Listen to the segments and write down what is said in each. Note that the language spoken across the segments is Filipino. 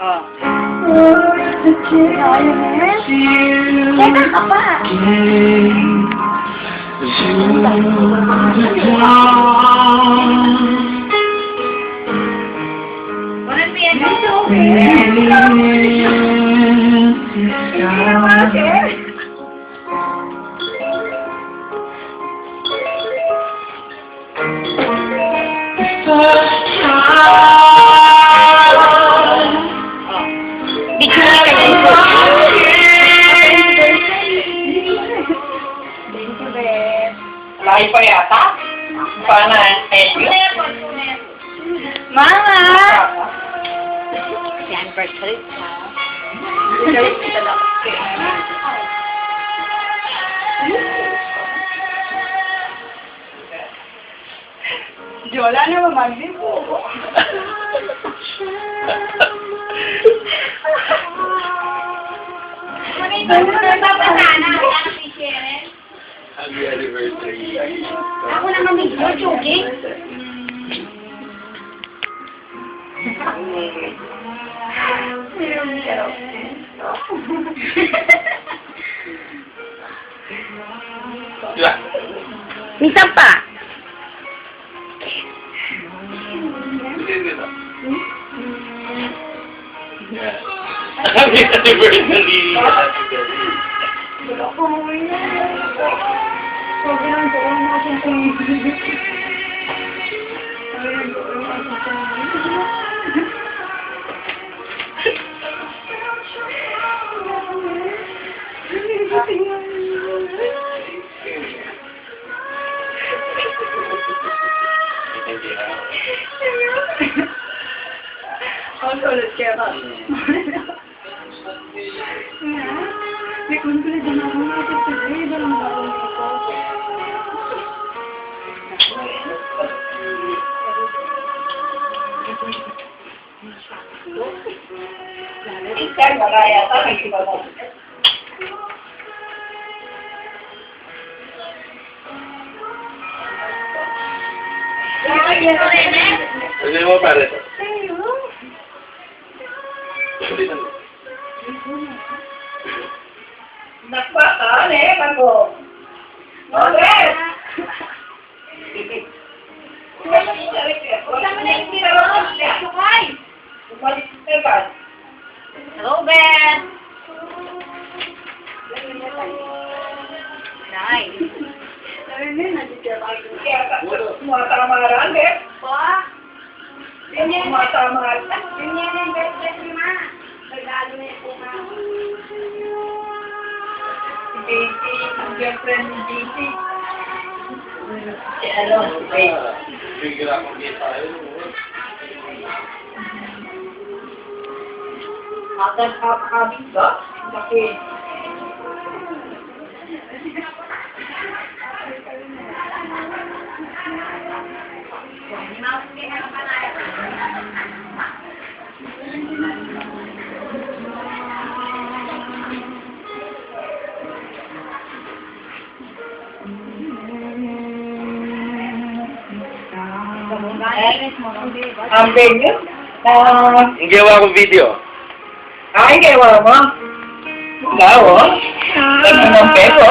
Oh. Teka ka pa. Walang piano. Laki pa yata? Paano Mama! Yan, birthday ka. Birthday kita lang. Jola na mamagin po. Happy anniversary. Ako naman medyo joking. Minsan pa. Happy anniversary. Ang sulit kaya ba? May kumpuli din ako ng kapitid. Dalang ako nito. Ikan bagaya ta nagsiba mo. Ano mo pare? Nakbaka, bago. Mabes! Hello, Ben! Nice. Sumatamaran, Beb. Pa? Sumatamaran. Ganyan ang best friend ni Ma. Regalo na yung ma. Si Daisy, ang girlfriend ni Daisy. Si ano, si Faith. Bigla akong kita yun. Akan habis ba? Laki. Ang venue? Hindi gawa ko video. Ay, kaya mo? Lawo? Ano ng peso?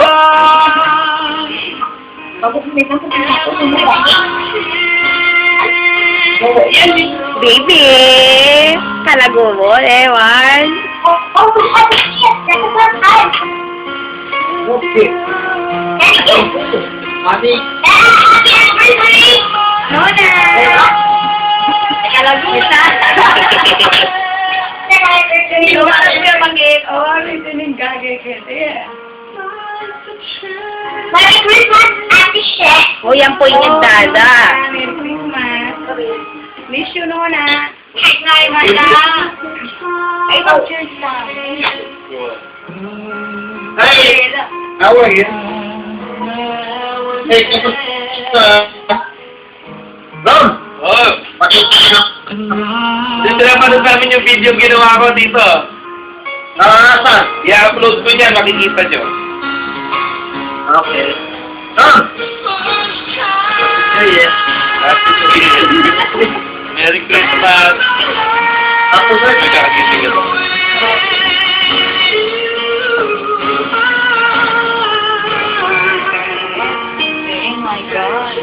Tapos may Baby! Kalago mo, Ewan. Okay. Mami. Nona! Kalago kita. Merry Christmas, Ate Shek. O, yan po yung dada. Merry Christmas. Miss you, Nona. Ay, Ay, cheers lang. Hi! How are you? Hey, Ron! Oh! Dito na pa namin yung video ginawa ko dito. Saan? I-upload ko niyan, makikita nyo. Okay. Ron! Hey, yeah. Happy Merry Christmas! Ako sir. May kakagising ka. Oh my God.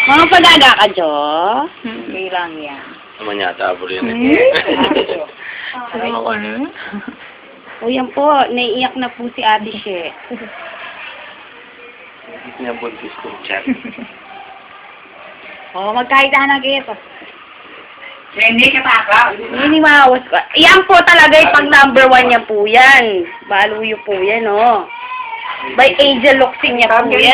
Mga padaga ka, Jo? Okay lang yan. Naman yata, abol yun eh. Ano ko na? O yan po, naiiyak na po si Ate She. Hindi niya buntis ko, chat. O, magkahitahan na kayo. Hindi ka takaw. Hindi maawas ko. Yan po talaga yung pag number 1 niya po yan. Baluyo po yan, oh. By Angel Luxing niya po yan.